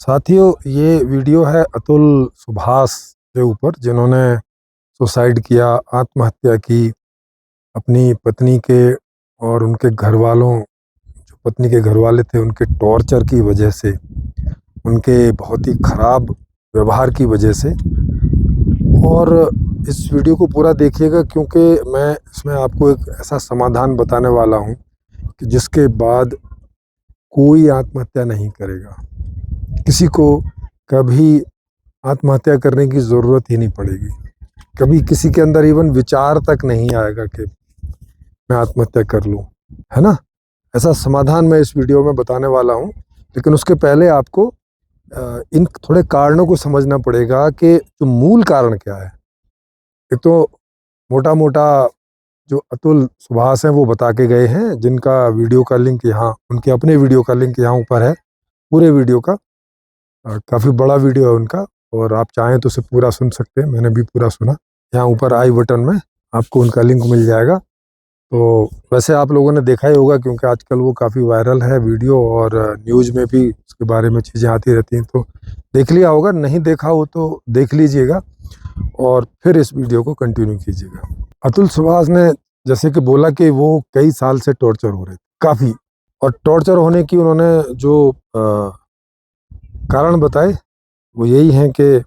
साथियों, ये वीडियो है अतुल सुभाष के ऊपर, जिन्होंने सुसाइड किया, आत्महत्या की अपनी पत्नी के और उनके घर वालों, जो पत्नी के घर वाले थे, उनके टॉर्चर की वजह से, उनके बहुत ही ख़राब व्यवहार की वजह से। और इस वीडियो को पूरा देखिएगा, क्योंकि मैं इसमें आपको एक ऐसा समाधान बताने वाला हूँ कि जिसके बाद कोई आत्महत्या नहीं करेगा। किसी को कभी आत्महत्या करने की ज़रूरत ही नहीं पड़ेगी। कभी किसी के अंदर इवन विचार तक नहीं आएगा कि मैं आत्महत्या कर लूं, है ना। ऐसा समाधान मैं इस वीडियो में बताने वाला हूं, लेकिन उसके पहले आपको इन थोड़े कारणों को समझना पड़ेगा कि जो मूल कारण क्या है। एक तो मोटा मोटा जो अतुल सुभाष हैं वो बता के गए हैं, जिनका वीडियो का लिंक यहाँ, उनके अपने वीडियो का लिंक यहाँ ऊपर है। पूरे वीडियो का काफ़ी बड़ा वीडियो है उनका, और आप चाहें तो उसे पूरा सुन सकते हैं। मैंने भी पूरा सुना। यहाँ ऊपर आई बटन में आपको उनका लिंक मिल जाएगा। तो वैसे आप लोगों ने देखा ही होगा, क्योंकि आजकल वो काफ़ी वायरल है वीडियो, और न्यूज़ में भी उसके बारे में चीज़ें आती रहती हैं, तो देख लिया होगा। नहीं देखा हो तो देख लीजिएगा और फिर इस वीडियो को कंटिन्यू कीजिएगा। अतुल सुभाष ने जैसे कि बोला कि वो कई साल से टॉर्चर हो रहे थे, काफ़ी, और टॉर्चर होने की उन्होंने जो कारण बताए वो यही हैं कि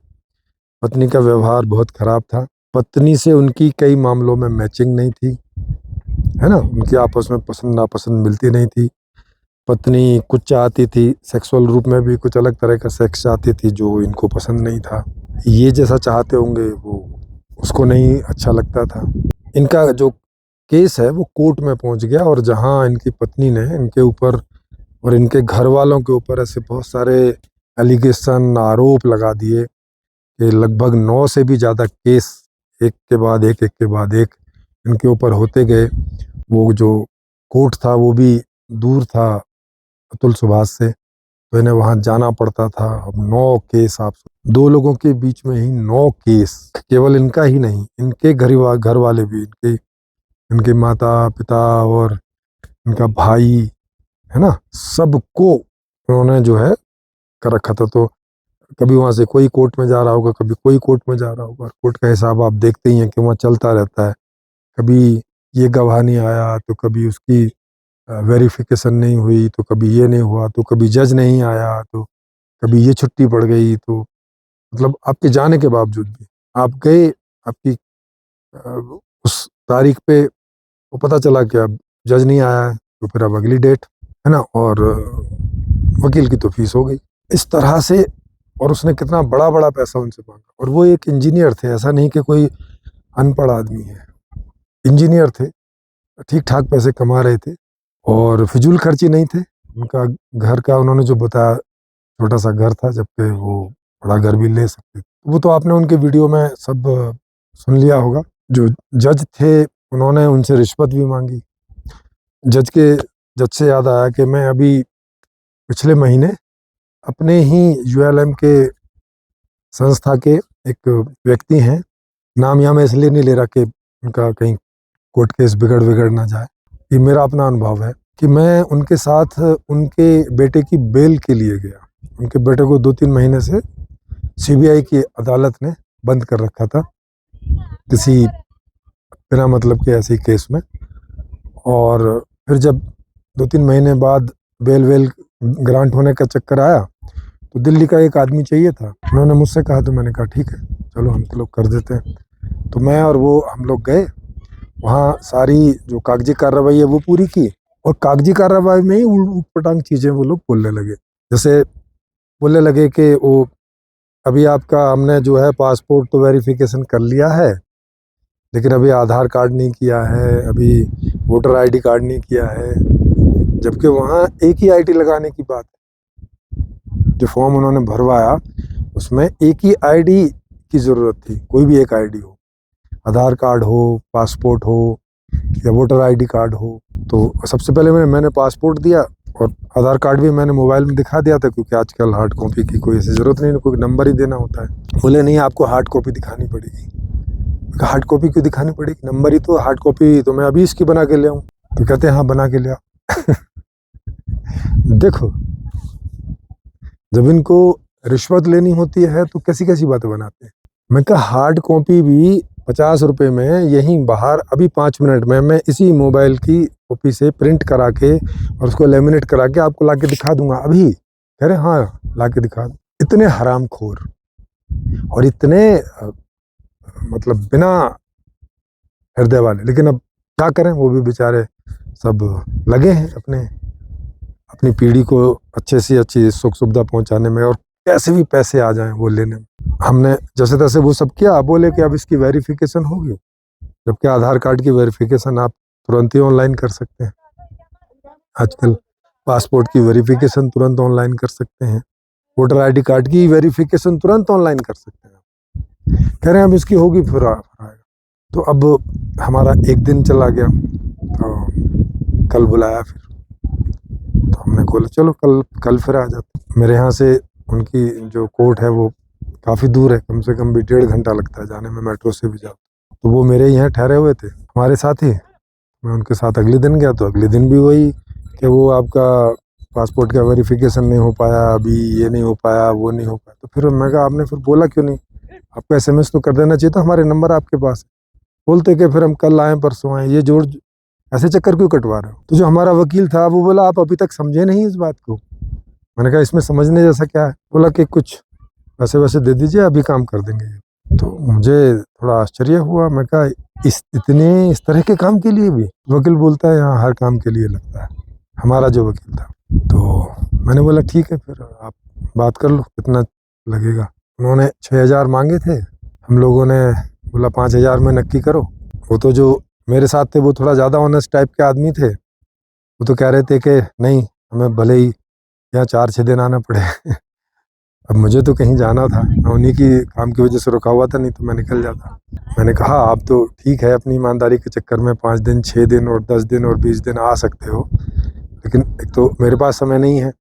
पत्नी का व्यवहार बहुत ख़राब था। पत्नी से उनकी कई मामलों में मैचिंग नहीं थी, है ना। उनकी आपस में पसंद नापसंद मिलती नहीं थी। पत्नी कुछ चाहती थी, सेक्सुअल रूप में भी कुछ अलग तरह का सेक्स चाहती थी जो इनको पसंद नहीं था। ये जैसा चाहते होंगे वो उसको नहीं अच्छा लगता था। इनका जो केस है वो कोर्ट में पहुंच गया, और जहां इनकी पत्नी ने इनके ऊपर और इनके घर वालों के ऊपर ऐसे बहुत सारे एलिगेशन, आरोप लगा दिए कि लगभग 9 से भी ज़्यादा केस एक के बाद एक इनके ऊपर होते गए। वो जो कोर्ट था वो भी दूर था अतुल सुभाष से, तो इन्हें वहाँ जाना पड़ता था। अब 9 केस, आप 2 लोगों के बीच में ही 9 केस, केवल इनका ही नहीं, इनके घर वाले भी, इनके माता पिता और इनका भाई, है ना, सबको उन्होंने जो है कर रखा था। तो कभी वहाँ से कोई कोर्ट में जा रहा होगा, कभी कोई कोर्ट में जा रहा होगा। कोर्ट का हिसाब आप देखते ही हैं कि वहाँ चलता रहता है। कभी ये गवाह नहीं आया तो कभी उसकी वेरिफिकेशन नहीं हुई, तो कभी ये नहीं हुआ, तो कभी जज नहीं आया, तो कभी ये छुट्टी पड़ गई। तो मतलब आपके जाने के बावजूद भी आप गए, आपकी उस तारीख पे वो पता चला कि अब जज नहीं आया है, तो फिर अब अगली डेट, है ना, और वकील की तो फीस हो गई इस तरह से। और उसने कितना बड़ा बड़ा पैसा उनसे मांगा, और वो एक इंजीनियर थे, ऐसा नहीं कि कोई अनपढ़ आदमी है, इंजीनियर थे, ठीक ठाक पैसे कमा रहे थे, और फिजूल खर्ची नहीं थे। उनका घर का उन्होंने जो बताया, छोटा सा घर था, जबकि वो बड़ा घर भी ले सकते थे। वो तो आपने उनके वीडियो में सब सुन लिया होगा। जो जज थे उन्होंने उनसे रिश्वत भी मांगी। जज से याद आया कि मैं अभी पिछले महीने अपने ही यूएलएम के संस्था के एक व्यक्ति हैं, नाम यहाँ मैं इसलिए नहीं ले रहा कि उनका कहीं कोर्ट केस बिगड़ ना जाए। ये मेरा अपना अनुभव है कि मैं उनके साथ उनके बेटे की बेल के लिए गया। उनके बेटे को 2-3 महीने से सीबीआई की अदालत ने बंद कर रखा था किसी बिना मतलब के ऐसे केस में। और फिर जब 2-3 महीने बाद बेल वेल ग्रांट होने का चक्कर आया, तो दिल्ली का एक आदमी चाहिए था। उन्होंने मुझसे कहा, तो मैंने कहा ठीक है, चलो हम तो लोग कर देते हैं। तो मैं और वो हम लोग गए वहाँ, सारी जो कागजी कार्रवाई है वो पूरी की, और कागजी कार्रवाई में ही उटपटांग चीज़ें वो लोग बोलने लगे। जैसे बोलने लगे कि वो अभी आपका हमने जो है पासपोर्ट तो वेरिफिकेशन कर लिया है, लेकिन अभी आधार कार्ड नहीं किया है, अभी वोटर आईडी कार्ड नहीं किया है, जबकि वहाँ एक ही आईडी लगाने की बात है। जो फॉर्म उन्होंने भरवाया उसमें एक ही आईडी की ज़रूरत थी, कोई भी एक आईडी हो, आधार कार्ड हो, पासपोर्ट हो, या वोटर आईडी कार्ड हो। तो सबसे पहले मैंने पासपोर्ट दिया, और आधार कार्ड भी मैंने मोबाइल में दिखा दिया था, क्योंकि आजकल हार्ड कॉपी की कोई ऐसी ज़रूरत नहीं, कोई नंबर ही देना होता है। बोले नहीं, आपको हार्ड कॉपी दिखानी पड़ेगी। हार्ड कॉपी क्यों दिखानी पड़ेगी, नंबर ही तो, हार्ड कॉपी तो मैं अभी इसकी बना के ले आऊँ। तो कहते हैं हाँ बना के ले आओ। देखो, जब इनको रिश्वत लेनी होती है तो कैसी कैसी बातें बनाते हैं। मैं कहा हार्ड कॉपी भी 50 रुपए में यहीं बाहर अभी 5 मिनट में मैं इसी मोबाइल की कॉपी से प्रिंट करा के और उसको लेमिनेट करा के आपको ला के दिखा दूंगा अभी। कह रहे हाँ ला के दिखा दो। इतने हरामखोर और इतने मतलब बिना हृदय वाले। लेकिन अब क्या करें, वो भी बेचारे सब लगे हैं अपनी पीढ़ी को अच्छे से अच्छी सुख सुविधा पहुंचाने में और कैसे भी पैसे आ जाएं वो लेने में। हमने जैसे तैसे वो सब किया, बोले कि अब इसकी वेरिफिकेशन होगी, जबकि आधार कार्ड की वेरिफिकेशन आप तुरंत ही ऑनलाइन कर सकते हैं। आजकल पासपोर्ट की वेरिफिकेशन तुरंत ऑनलाइन कर सकते हैं, वोटर आईडी कार्ड की वेरिफिकेशन तुरंत ऑनलाइन कर सकते हैं। कह रहे हैं अब इसकी होगी फिर आएगा। तो अब हमारा एक दिन चला गया, तो कल बुलाया फिर, तो हमने बोला चलो कल फिर आ जाते। मेरे यहाँ से उनकी जो कोर्ट है वो काफ़ी दूर है, कम से कम भी 1.5 घंटा लगता है जाने में, मेट्रो से भी जाओ। तो वो मेरे यहाँ ठहरे हुए थे हमारे साथ ही, मैं उनके साथ अगले दिन गया तो अगले दिन भी वही कि वो आपका पासपोर्ट का वेरिफिकेशन नहीं हो पाया, अभी ये नहीं हो पाया, वो नहीं हो पाया। तो फिर मैं कहा आपने फिर बोला क्यों नहीं, आपको SMS तो कर देना चाहिए था, हमारे नंबर आपके पास है। बोलते कि फिर हम कल आए परसों आए, ये जोड़ ऐसे चक्कर क्यों कटवा रहे हो। तो जो हमारा वकील था वो बोला आप अभी तक समझे नहीं इस बात को। मैंने कहा इसमें समझने जैसा क्या है। बोला कि कुछ पैसे वैसे दे दीजिए अभी काम कर देंगे। तो मुझे थोड़ा आश्चर्य हुआ, मैं कहा इस तरह के काम के लिए भी वकील बोलता है, यहाँ हर काम के लिए लगता है। हमारा जो वकील था, तो मैंने बोला ठीक है फिर आप बात कर लो कितना लगेगा। उन्होंने 6,000 मांगे थे, हम लोगों ने बोला 5,000 में नक्की करो। वो तो जो मेरे साथ थे वो थोड़ा ज़्यादा ऑनेस्ट टाइप के आदमी थे, वो तो कह रहे थे कि नहीं हमें भले ही यहाँ 4-6 दिन आना पड़े। अब मुझे तो कहीं जाना था, मैं उन्हीं की काम की वजह से रुका हुआ था, नहीं तो मैं निकल जाता। मैंने कहा आप तो ठीक है अपनी ईमानदारी के चक्कर में 5 दिन 6 दिन और 10 दिन और 20 दिन आ सकते हो, लेकिन एक तो मेरे पास समय नहीं है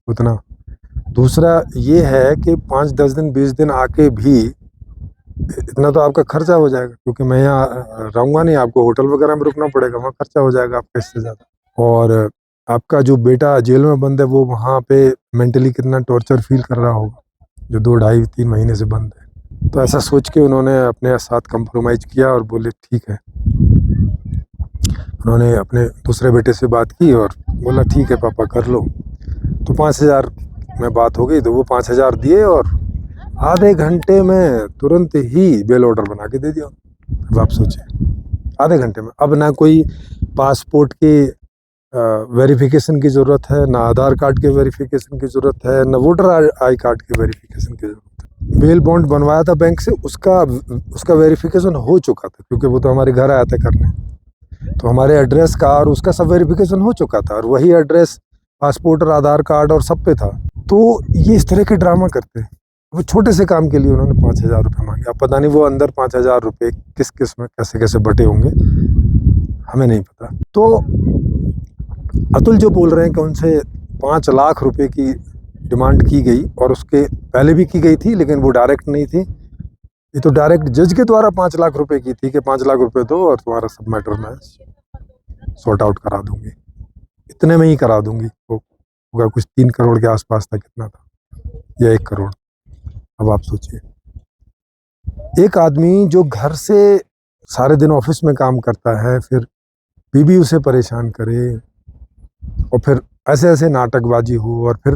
उतना, दूसरा ये है कि 5-10 दिन 20 दिन आके भी इतना तो आपका खर्चा हो जाएगा, क्योंकि मैं यहाँ रहूँगा नहीं, आपको होटल वगैरह में रुकना पड़ेगा, वहाँ खर्चा हो जाएगा आपका इससे ज़्यादा। और आपका जो बेटा जेल में बंद है वो वहाँ पे मेंटली कितना टॉर्चर फील कर रहा होगा, जो 2-2.5-3 महीने से बंद है। तो ऐसा सोच के उन्होंने अपने साथ कंप्रोमाइज़ किया और बोले ठीक है। उन्होंने अपने दूसरे बेटे से बात की और बोला ठीक है पापा कर लो। तो 5,000 में बात हो गई, तो वो 5,000 दिए और आधे घंटे में तुरंत ही बेल ऑर्डर बना के दे दिया। अब आप सोचिए आधे घंटे में। अब ना कोई पासपोर्ट की वेरिफिकेशन की ज़रूरत है, ना आधार कार्ड के वेरिफिकेशन की ज़रूरत है, ना वोटर आई कार्ड के वेरिफिकेशन की ज़रूरत है। बेल बॉन्ड बनवाया था बैंक से, उसका वेरिफिकेशन हो चुका था, क्योंकि वो तो हमारे घर आया था करने, तो हमारे एड्रेस का और उसका सब वेरिफिकेशन हो चुका था, और वही एड्रेस पासपोर्ट और आधार कार्ड और सब पे था। तो ये इस तरह के ड्रामा करते हैं। वो छोटे से काम के लिए उन्होंने 5,000 रुपये मांगे। अब पता नहीं वो अंदर 5,000 रुपये किस किस में कैसे कैसे बटे होंगे, हमें नहीं पता। तो अतुल जो बोल रहे हैं कि उनसे 5 लाख रुपए की डिमांड की गई, और उसके पहले भी की गई थी, लेकिन वो डायरेक्ट नहीं थी, ये तो डायरेक्ट जज के द्वारा 5 लाख रुपए की थी कि 5 लाख रुपए दो और तुम्हारा सब मैटर मैं सॉर्ट आउट करा दूंगी, इतने में ही करा दूंगी। वो होगा कुछ 3 करोड़ के आसपास था, कितना था, या 1 करोड़। अब आप सोचिए एक आदमी जो घर से सारे दिन ऑफिस में काम करता है, फिर बीबी उसे परेशान करे, और फिर ऐसे ऐसे नाटकबाजी हो, और फिर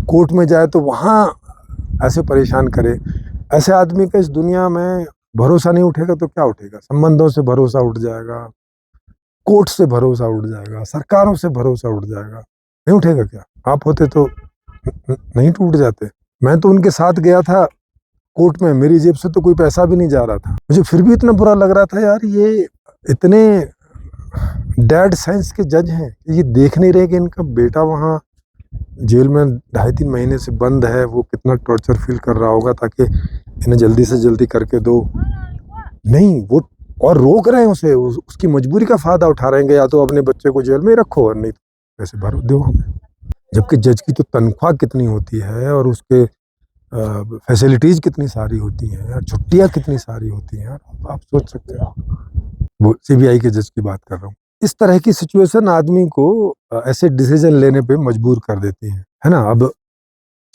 कोर्ट में जाए तो वहाँ ऐसे परेशान करे, ऐसे आदमी का इस दुनिया में भरोसा नहीं उठेगा तो क्या उठेगा। संबंधों से भरोसा उठ जाएगा, कोर्ट से भरोसा उठ जाएगा, सरकारों से भरोसा उठ जाएगा, नहीं उठेगा क्या। आप होते तो नहीं टूट जाते। मैं तो उनके साथ गया था कोर्ट में, मेरी जेब से तो कोई पैसा भी नहीं जा रहा था, मुझे फिर भी इतना बुरा लग रहा था यार, ये इतने डेड साइंस के जज हैं, ये देख नहीं रहे कि इनका बेटा वहाँ जेल में 2.5-3 महीने से बंद है, वो कितना टॉर्चर फील कर रहा होगा, ताकि इन्हें जल्दी से जल्दी करके दो। नहीं, वो और रोक रहे हैं उसे, उसकी मजबूरी का फायदा उठा रहे हैं, या तो अपने बच्चे को जेल में रखो और नहीं तो पैसे भरो दो हमें। जबकि जज की तो तनख्वाह कितनी होती है, और उसके फैसिलिटीज़ कितनी सारी होती हैं यार, छुट्टियाँ कितनी सारी होती हैं यार, आप सोच सकते हो। वो CBI के जज की बात कर रहा हूँ। इस तरह की सिचुएशन आदमी को ऐसे डिसीजन लेने पे मजबूर कर देती है ना। अब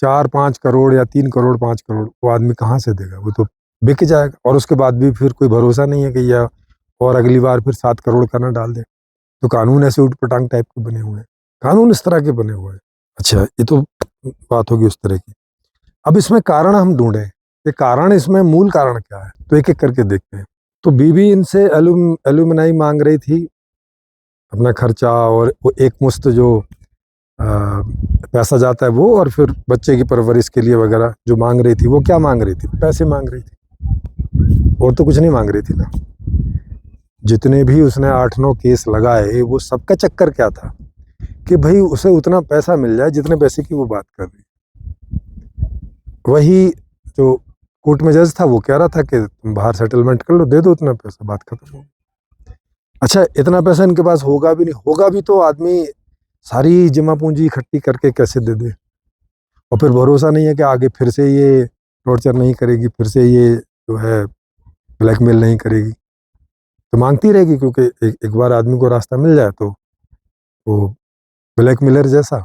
4-5 करोड़ या 3 करोड़ 5 करोड़ वो आदमी कहाँ से देगा? वो तो बिक जाएगा, और उसके बाद भी फिर कोई भरोसा नहीं है कि यह और अगली बार फिर 7 करोड़ का ना डाल दे। तो कानून ऐसे ऊट-पटांग टाइप के बने हुए हैं। कानून इस तरह के बने हुए हैं। अच्छा, ये तो बात होगी उस तरह की। अब इसमें कारण हम ढूँढें, ये कारण, इसमें मूल कारण क्या है? तो एक-एक करके देखते हैं। तो बीवी इनसे एलुमनाई माँग रही थी, अपना खर्चा और वो एक मुश्त जो अ, पैसा जाता है वो, और फिर बच्चे की परवरिश के लिए वगैरह जो माँग रही थी, वो क्या माँग रही थी? पैसे माँग रही थी, और तो कुछ नहीं माँग रही थी ना। जितने भी उसने 8-9 केस लगाए, वो सबका चक्कर क्या था? कि भई उसे उतना पैसा मिल जाए जितने पैसे की वो बात कर रही है। वही जो कोर्ट में जज था वो कह रहा था कि तुम बाहर सेटलमेंट कर लो, दे दो उतना पैसा, बात खत्म हो गई। अच्छा, इतना पैसा इनके पास होगा भी नहीं, होगा भी तो आदमी सारी जमा पूंजी इकट्ठी करके कैसे दे दे? और फिर भरोसा नहीं है कि आगे फिर से ये टॉर्चर नहीं करेगी, फिर से ये जो है ब्लैकमेल नहीं करेगी। तो माँगती रहेगी, क्योंकि एक बार आदमी को रास्ता मिल जाए तो वो ब्लैकमेलर जैसा,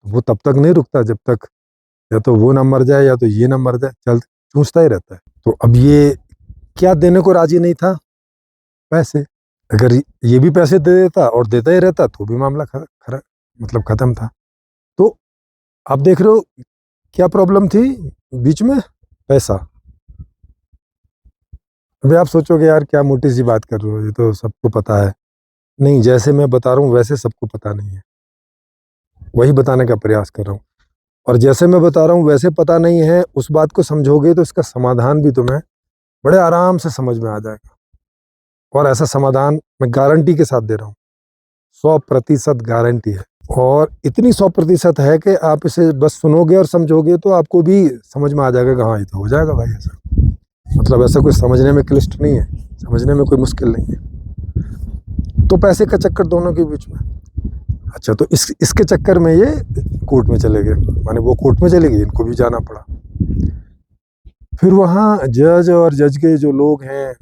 वो तब तक नहीं रुकता जब तक या तो वो ना मर जाए या तो ये ना मर जाए, चूसता ही रहता है। तो अब ये क्या देने को राजी नहीं था? पैसे। अगर ये भी पैसे दे देता और देता ही रहता तो भी मामला मतलब खत्म था। तो आप देख रहे हो क्या प्रॉब्लम थी बीच में? पैसा। अभी आप सोचोगे यार क्या मोटी सी बात कर रहे हो, ये तो सबको पता है। नहीं, जैसे मैं बता रहा हूँ वैसे सबको पता नहीं है, वही बताने का प्रयास कर रहा हूँ। और जैसे मैं बता रहा हूँ वैसे पता नहीं है, उस बात को समझोगे तो इसका समाधान भी तुम्हें बड़े आराम से समझ में आ जाएगा। और ऐसा समाधान मैं गारंटी के साथ दे रहा हूँ, 100% गारंटी है। और इतनी 100% है कि आप इसे बस सुनोगे और समझोगे तो आपको भी समझ में आ जाएगा कि हाँ ये तो हो जाएगा भाई ऐसा। मतलब ऐसा कोई समझने में क्लिष्ट नहीं है, समझने में कोई मुश्किल नहीं है। तो पैसे का चक्कर दोनों के बीच में। अच्छा, तो इसके चक्कर में ये कोर्ट में चले गए, माने वो कोर्ट में चले गए, इनको भी जाना पड़ा। फिर वहाँ जज और जज के जो लोग हैं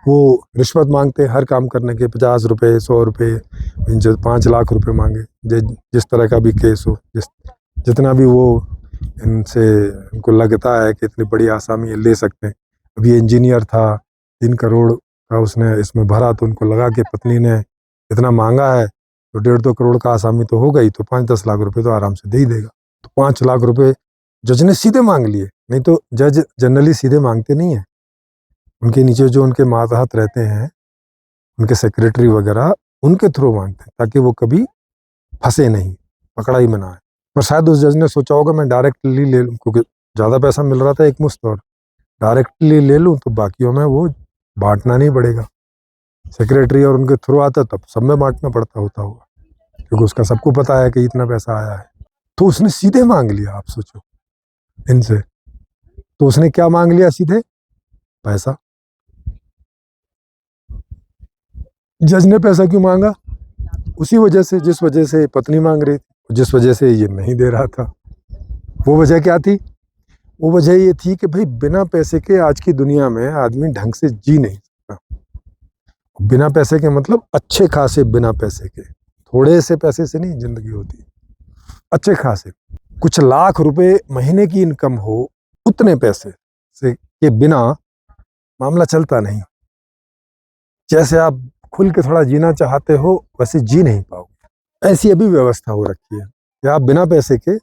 वो रिश्वत मांगते हैं हर काम करने के, 50 रुपये 100 रुपये, 5 लाख रुपए मांगे। जिस तरह का भी केस हो, जितना भी वो इनसे इनको लगता है कि इतनी बड़ी आसामी ले सकते हैं। अभी इंजीनियर था, 3 करोड़ का उसने इसमें भरा, तो उनको लगा कि पत्नी ने इतना मांगा है तो 1.5-2 करोड़ का आसामी तो हो गई, तो 5-10 लाख रुपए तो आराम से दे ही देगा। तो 5 लाख रुपए जज ने सीधे मांग लिए। नहीं तो जज जनरली सीधे मांगते नहीं है, उनके नीचे जो उनके मातहत रहते हैं, उनके सेक्रेटरी वगैरह, उनके थ्रू मांगते हैं ताकि वो कभी फंसे नहीं, पकड़ाई में ना आए। पर शायद उस जज ने सोचा होगा मैं डायरेक्टली ले लूँ, क्योंकि ज़्यादा पैसा मिल रहा था एक मुश्त, और डायरेक्टली ले लूँ तो बाकियों में वो बांटना नहीं पड़ेगा। सेक्रेटरी और उनके थ्रू आता तब सब में बांटना पड़ता होगा, क्योंकि उसका सबको पता है कि इतना पैसा आया है। तो उसने सीधे मांग लिया, आप सोचो, इनसे। तो उसने क्या मांग लिया सीधे? पैसा। जज ने पैसा क्यों मांगा? उसी वजह से जिस वजह से पत्नी मांग रही थी, जिस वजह से ये नहीं दे रहा था। वो वजह क्या थी? वो वजह ये थी कि भाई बिना पैसे के आज की दुनिया में आदमी ढंग से जी नहीं सकता। बिना पैसे के मतलब अच्छे खासे बिना पैसे के, थोड़े से पैसे से नहीं जिंदगी होती, अच्छे खासे कुछ लाख रुपए महीने की इनकम हो, उतने पैसे से के बिना मामला चलता नहीं। जैसे आप खुल के थोड़ा जीना चाहते हो वैसे जी नहीं पाओगे। ऐसी अभी व्यवस्था हो रखी है कि आप बिना पैसे के,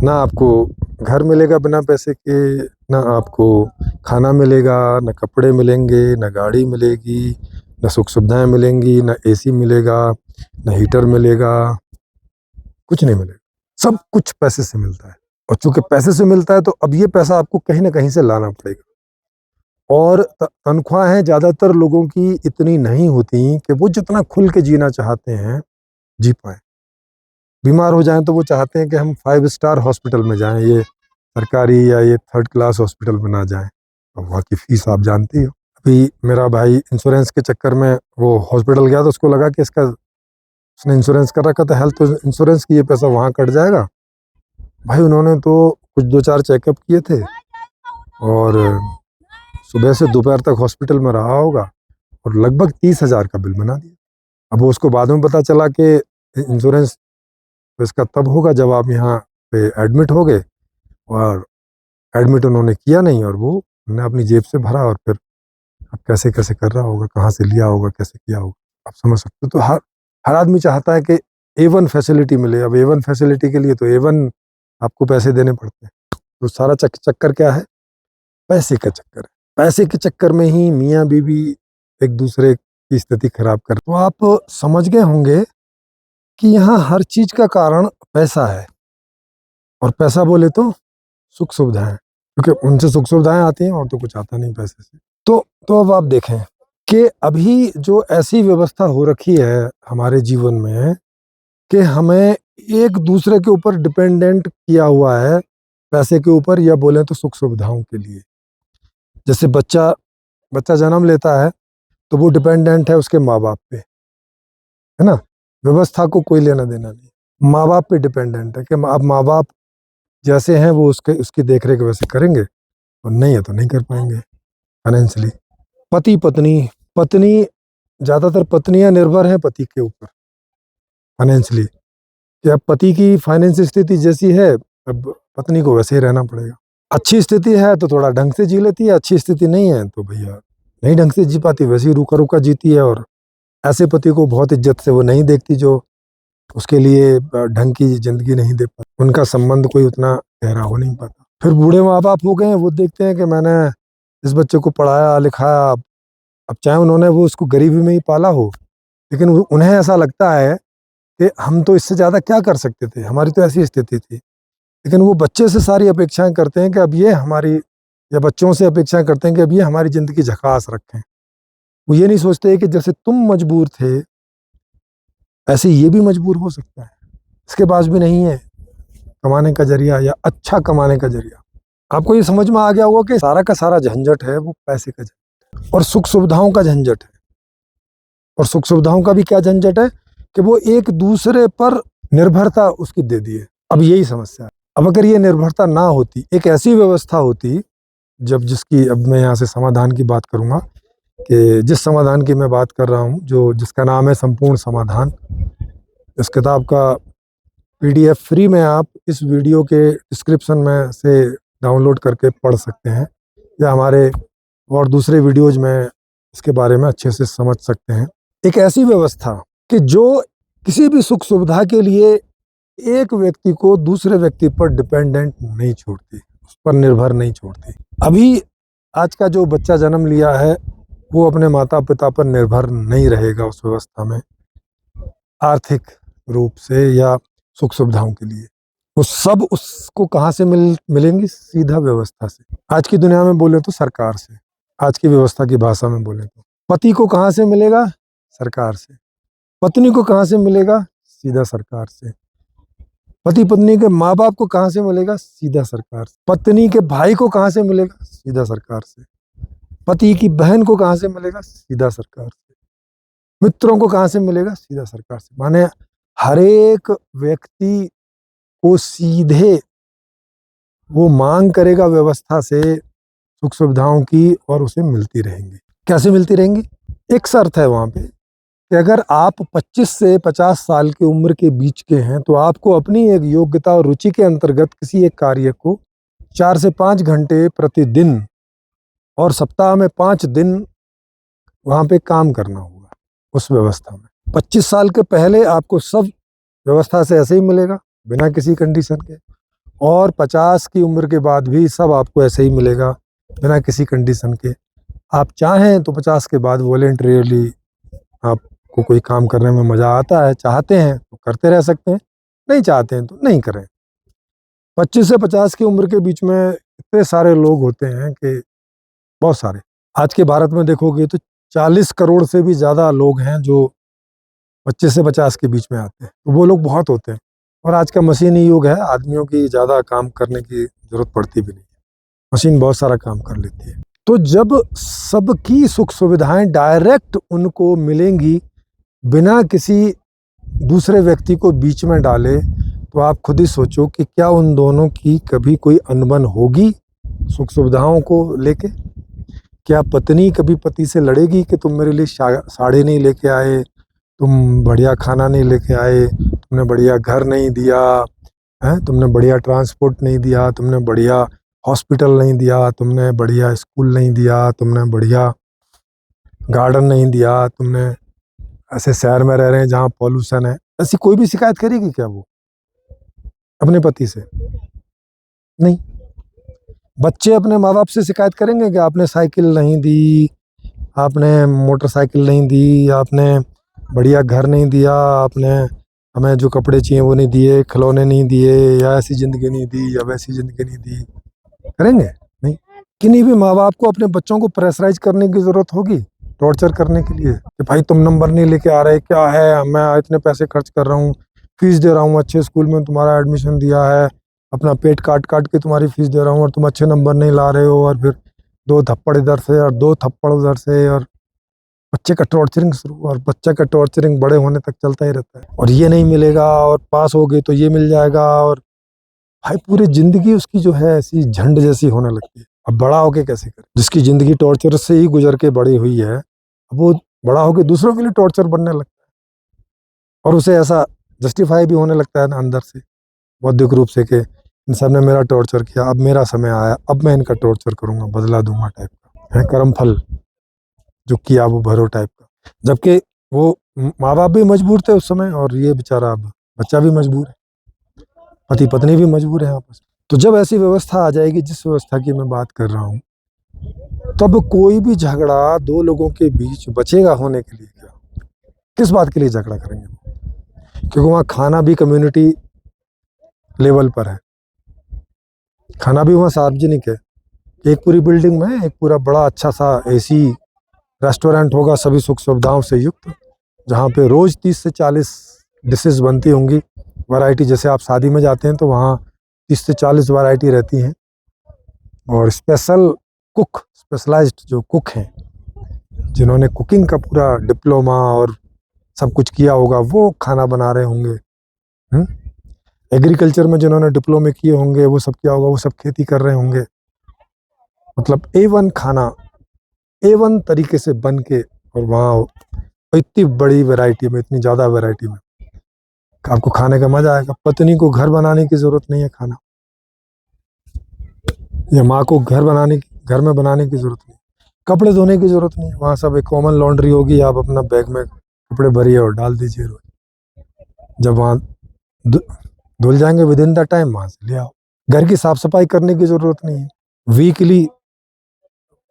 ना आपको घर मिलेगा बिना पैसे के, ना आपको खाना मिलेगा, ना कपड़े मिलेंगे, ना गाड़ी मिलेगी, ना सुख सुविधाएं मिलेंगी, ना एसी मिलेगा, ना हीटर मिलेगा, कुछ नहीं मिलेगा। सब कुछ पैसे से मिलता है, और चूंकि पैसे से मिलता है तो अब ये पैसा आपको कहीं ना कहीं से लाना पड़ेगा। और तनख्वाहें ज़्यादातर लोगों की इतनी नहीं होती कि वो जितना खुल के जीना चाहते हैं जी पाए। बीमार हो जाएं तो वो चाहते हैं कि हम 5 स्टार हॉस्पिटल में जाएं, ये सरकारी या ये 3rd क्लास हॉस्पिटल में ना जाएं। अब वहाँ की फीस आप जानती हो। अभी मेरा भाई इंश्योरेंस के चक्कर में वो हॉस्पिटल गया तो उसको लगा कि इसका, उसने इंश्योरेंस कर रखा था हेल्थ इंश्योरेंस की, ये पैसा वहाँ कट जाएगा। भाई उन्होंने तो कुछ 2-4 चेकअप किए थे, और सुबह से दोपहर तक हॉस्पिटल में रहा होगा, और लगभग 30,000 का बिल बना दिया। अब वो उसको बाद में पता चला कि इंश्योरेंस तो इसका तब होगा जब आप यहाँ पे एडमिट हो गए, और एडमिट उन्होंने किया नहीं, और वो उन्होंने अपनी जेब से भरा, और फिर अब कैसे कैसे कर रहा होगा, कहाँ से लिया होगा, कैसे किया होगा, आप समझ सकते हो। तो हर हर आदमी चाहता है कि A1 फैसिलिटी मिले। अब A1 फैसिलिटी के लिए तो A1 आपको पैसे देने पड़ते हैं। तो सारा चक्कर क्या है? पैसे का चक्कर है। पैसे के चक्कर में ही मियाँ बीवी एक दूसरे की स्थिति खराब कर। तो आप समझ गए होंगे कि यहाँ हर चीज का कारण पैसा है, और पैसा बोले तो सुख सुविधाएं, क्योंकि उनसे सुख सुविधाएं आती हैं, और तो कुछ आता नहीं पैसे से। तो अब आप देखें कि अभी जो ऐसी व्यवस्था हो रखी है हमारे जीवन में कि हमें एक दूसरे के ऊपर डिपेंडेंट किया हुआ है, पैसे के ऊपर, या बोले तो सुख सुविधाओं के लिए। जैसे बच्चा जन्म लेता है तो वो डिपेंडेंट है उसके माँ बाप पे, है ना। व्यवस्था को कोई लेना देना नहीं, माँ बाप पे डिपेंडेंट है कि अब माँ बाप जैसे हैं वो उसकी देख रेख वैसे करेंगे, और नहीं है तो नहीं कर पाएंगे फाइनेंशियली। पति पत्नी ज़्यादातर पत्नियां निर्भर हैं पति के ऊपर फाइनेंशियली, कि अब पति की फाइनेंस स्थिति जैसी है, अब पत्नी को वैसे ही रहना पड़ेगा। अच्छी स्थिति है तो थोड़ा ढंग से जी लेती है, अच्छी स्थिति नहीं है तो भैया नहीं ढंग से जी पाती, वैसे ही रुका रुका जीती है, और ऐसे पति को बहुत इज्जत से वो नहीं देखती जो उसके लिए ढंग की जिंदगी नहीं दे पाती। उनका संबंध कोई उतना गहरा हो नहीं पाता। फिर बूढ़े माँ बाप हो गए हैं, वो देखते हैं कि मैंने इस बच्चे को पढ़ाया लिखाया, अब चाहे उन्होंने वो उसको गरीबी में ही पाला हो, लेकिन उन्हें ऐसा लगता है कि हम तो इससे ज़्यादा क्या कर सकते थे, हमारी तो ऐसी स्थिति थी। लेकिन वो बच्चे से सारी अपेक्षाएं करते हैं कि अब ये हमारी, या बच्चों से अपेक्षाएं करते हैं कि अब ये हमारी ज़िंदगी झकास रखें। वो ये नहीं सोचते कि जैसे तुम मजबूर थे ऐसे ये भी मजबूर हो सकता है, इसके पास भी नहीं है कमाने का जरिया, या अच्छा कमाने का जरिया। आपको ये समझ में आ गया होगा कि सारा का सारा झंझट है वो पैसे का झंझट, और सुख सुविधाओं का झंझट है। और सुख सुविधाओं का भी क्या झंझट है कि वो एक दूसरे पर निर्भरता उसकी दे दी है। अब यही समस्या है। अब अगर ये निर्भरता ना होती, एक ऐसी व्यवस्था होती जिसकी, अब मैं यहाँ से समाधान की बात करूँगा, कि जिस समाधान की मैं बात कर रहा हूँ, जिसका नाम है संपूर्ण समाधान। इस किताब का PDF फ्री में आप इस वीडियो के डिस्क्रिप्शन में से डाउनलोड करके पढ़ सकते हैं, या हमारे और दूसरे वीडियोज में इसके बारे में अच्छे से समझ सकते हैं। एक ऐसी व्यवस्था कि जो किसी भी सुख सुविधा के लिए एक व्यक्ति को दूसरे व्यक्ति पर डिपेंडेंट नहीं छोड़ती, उस पर निर्भर नहीं छोड़ती। अभी आज का जो बच्चा जन्म लिया है वो अपने माता पिता पर निर्भर नहीं रहेगा उस व्यवस्था में, आर्थिक रूप से या सुख सुविधाओं के लिए। वो सब उसको कहाँ से मिलेंगी? सीधा व्यवस्था से। आज की दुनिया में बोले तो सरकार से, आज की व्यवस्था की भाषा में बोले तो। पति को कहाँ से मिलेगा? सरकार से। पत्नी को कहाँ से मिलेगा? सीधा सरकार से। पति पत्नी के माँ बाप को कहाँ से मिलेगा? सीधा सरकार से। पत्नी के भाई को कहाँ से मिलेगा? सीधा सरकार से। पति की बहन को कहाँ से मिलेगा? सीधा सरकार से। मित्रों को कहाँ से मिलेगा? सीधा सरकार से। माने हर एक व्यक्ति को सीधे वो मांग करेगा व्यवस्था से सुख सुविधाओं की, और उसे मिलती रहेंगी। कैसे मिलती रहेंगी? एक शर्त है वहां पे कि अगर आप 25 से 50 साल की उम्र के बीच के हैं तो आपको अपनी एक योग्यता और रुचि के अंतर्गत किसी एक कार्य को 4 से 5 घंटे प्रतिदिन और सप्ताह में 5 दिन वहां पे काम करना होगा उस व्यवस्था में। 25 साल के पहले आपको सब व्यवस्था से ऐसे ही मिलेगा बिना किसी कंडीशन के, और 50 की उम्र के बाद भी सब आपको ऐसे ही मिलेगा बिना किसी कंडीशन के। आप चाहें तो 50 के बाद वॉलेंटरीली आपको कोई काम करने में मज़ा आता है, चाहते हैं तो करते रह सकते हैं, नहीं चाहते हैं तो नहीं करें। 25 से 50 की उम्र के बीच में इतने सारे लोग होते हैं कि बहुत सारे। आज के भारत में देखोगे तो 40 करोड़ से भी ज़्यादा लोग हैं जो 25 से 50 के बीच में आते हैं, तो वो लोग बहुत होते हैं। और आज का मशीनी युग है, आदमियों की ज़्यादा काम करने की ज़रूरत पड़ती भी नहीं है, मशीन बहुत सारा काम कर लेती है। तो जब सबकी सुख सुविधाएं डायरेक्ट उनको मिलेंगी बिना किसी दूसरे व्यक्ति को बीच में डाले, तो आप खुद ही सोचो कि क्या उन दोनों की कभी कोई अनबन होगी सुख सुविधाओं को लेके? क्या पत्नी कभी पति से लड़ेगी कि तुम मेरे लिए साड़ी नहीं लेके आए, तुम बढ़िया खाना नहीं लेके आए, तुमने बढ़िया घर नहीं दिया, हैं, तुमने बढ़िया ट्रांसपोर्ट नहीं दिया, तुमने बढ़िया हॉस्पिटल नहीं दिया, तुमने बढ़िया स्कूल नहीं दिया, तुमने बढ़िया गार्डन नहीं दिया, तुमने ऐसे शहर में रह रहे हैं जहाँ पॉल्यूशन है। ऐसी कोई भी शिकायत करेगी क्या वो अपने पति से? नहीं। बच्चे अपने माँ बाप से शिकायत करेंगे कि आपने साइकिल नहीं दी, आपने मोटरसाइकिल नहीं दी, आपने बढ़िया घर नहीं दिया, आपने हमें जो कपड़े चाहिए वो नहीं दिए, खिलौने नहीं दिए, या ऐसी ज़िंदगी नहीं दी, या वैसी ज़िंदगी नहीं दी, करेंगे? नहीं। किन्हीं भी माँ बाप को अपने बच्चों को प्रेशराइज करने की ज़रूरत होगी, टॉर्चर करने के लिए कि भाई तुम नंबर नहीं लेके आ रहे, क्या है, मैं इतने पैसे खर्च कर रहा हूँ, फीस दे रहा हूँ, अच्छे स्कूल में तुम्हारा एडमिशन दिया है, अपना पेट काट काट के तुम्हारी फीस दे रहा हूँ और तुम अच्छे नंबर नहीं ला रहे हो, और फिर 2 थप्पड़ इधर से और 2 थप्पड़ उधर से, और बच्चे का टॉर्चरिंग शुरू, और बच्चे का टॉर्चरिंग बड़े होने तक चलता ही रहता है। और ये नहीं मिलेगा, और पास हो गए तो ये मिल जाएगा, और भाई पूरी जिंदगी उसकी जो है ऐसी झंड जैसी होने लगती है। अब बड़ा होके कैसे करे? जिसकी जिंदगी टॉर्चर से ही गुजर के बड़ी हुई है, अब वो बड़ा होके दूसरों के लिए टॉर्चर बनने लगता है, और उसे ऐसा जस्टिफाई भी होने लगता है ना अंदर से, बौद्धिक रूप से, कि इन सब ने मेरा टॉर्चर किया, अब मेरा समय आया, अब मैं इनका टॉर्चर करूंगा, बदला दूंगा टाइप का है, कर्म फल जो किया वो भरो टाइप का। जबकि वो माँ बाप भी मजबूर थे उस समय, और ये बेचारा अब बच्चा भी मजबूर है, पति पत्नी भी मजबूर है आपस में। तो जब ऐसी व्यवस्था आ जाएगी, जिस व्यवस्था की मैं बात कर रहा हूँ, तब कोई भी झगड़ा 2 लोगों के बीच बचेगा होने के लिए क्या? किस बात के लिए झगड़ा करेंगे? क्योंकि वहाँ खाना भी कम्युनिटी लेवल पर है, खाना भी वहाँ सार्वजनिक है। एक पूरी बिल्डिंग में एक पूरा बड़ा अच्छा सा एसी रेस्टोरेंट होगा, सभी सुख सुविधाओं से युक्त, जहाँ पे रोज 30 से 40 डिशेस बनती होंगी, वैरायटी। जैसे आप शादी में जाते हैं तो वहाँ 30 से 40 वैरायटी रहती हैं, और स्पेशल कुक, स्पेशलाइज्ड जो कुक हैं, जिन्होंने कुकिंग का पूरा डिप्लोमा और सब कुछ किया होगा, वो खाना बना रहे होंगे। एग्रीकल्चर में जिन्होंने डिप्लोमे किए होंगे, वो सब क्या होगा, वो सब खेती कर रहे होंगे। मतलब A1 खाना A1 तरीके से बन के, और वहाँ इतनी बड़ी वैरायटी में, इतनी ज़्यादा वैरायटी में आपको खाने का मजा आएगा। पत्नी को घर बनाने की ज़रूरत नहीं है खाना, या माँ को घर में बनाने की ज़रूरत नहीं, कपड़े धोने की ज़रूरत नहीं है। वहाँ सब एक कॉमन लॉन्ड्री होगी, आप अपना बैग में कपड़े भरिए और डाल दीजिए रोज। जब वहाँ धुल जाएंगे विद इन द टाइम, वहाँ से ले आओ। घर की साफ सफाई करने की ज़रूरत नहीं है, वीकली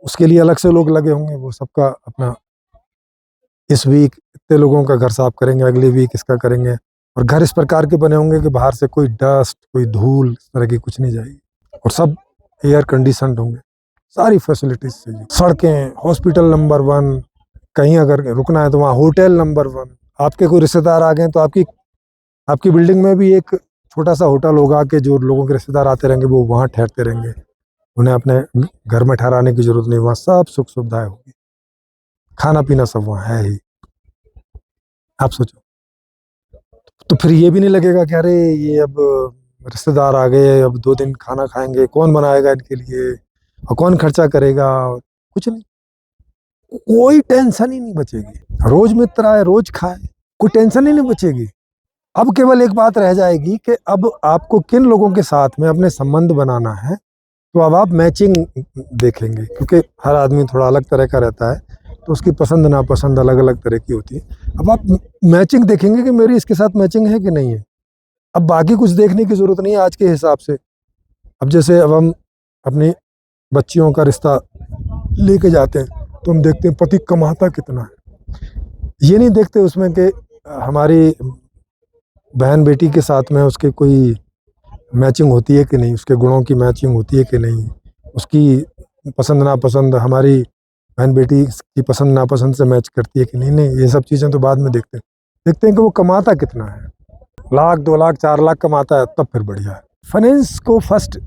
उसके लिए अलग से लोग लगे होंगे, वो सबका अपना, इस वीक इतने लोगों का घर साफ करेंगे, अगली वीक इसका करेंगे। और घर इस प्रकार के बने होंगे कि बाहर से कोई डस्ट, कोई धूल, इस तरह की कुछ नहीं जाएगी, और सब एयर कंडीशनड होंगे, सारी फैसिलिटीज चाहिए। सड़कें, हॉस्पिटल नंबर 1, कहीं अगर रुकना है तो वहाँ होटल नंबर 1। आपके कोई रिश्तेदार आ गए तो आपकी बिल्डिंग में भी एक छोटा सा होटल होगा कि जो लोगों के रिश्तेदार आते रहेंगे वो वहाँ ठहरते रहेंगे, उन्हें अपने घर में ठहराने की जरूरत नहीं, वहाँ सब सुख सुविधाएं होगी, खाना पीना सब वहाँ है ही। आप सोचो, तो फिर ये भी नहीं लगेगा कि अरे ये अब रिश्तेदार आ गए, अब 2 दिन खाना खाएंगे, कौन बनाएगा इनके लिए, और कौन खर्चा करेगा, कुछ नहीं, कोई टेंशन ही नहीं बचेगी। रोज मित्र आए रोज खाए, कोई टेंशन ही नहीं बचेगी। अब केवल एक बात रह जाएगी कि अब आपको किन लोगों के साथ में अपने संबंध बनाना है, तो अब आप मैचिंग देखेंगे, क्योंकि हर आदमी थोड़ा अलग तरह का रहता है, तो उसकी पसंद नापसंद अलग अलग तरह की होती है। अब आप मैचिंग देखेंगे कि मेरी इसके साथ मैचिंग है कि नहीं है। अब बाकी कुछ देखने की ज़रूरत नहीं है आज के हिसाब से। अब जैसे अब हम अपनी बच्चियों का रिश्ता लेके जाते हैं तो हम देखते हैं पति कमाता कितना है, ये नहीं देखते उसमें कि हमारी बहन बेटी के साथ में उसके कोई मैचिंग होती है कि नहीं, उसके गुणों की मैचिंग होती है कि नहीं, उसकी पसंद नापसंद हमारी बहन बेटी की पसंद नापसंद से मैच करती है कि नहीं। नहीं, ये सब चीज़ें तो बाद में देखते हैं कि वो कमाता कितना है। लाख 2 लाख 4 लाख कमाता है तब फिर बढ़िया है। फाइनेंस को फर्स्ट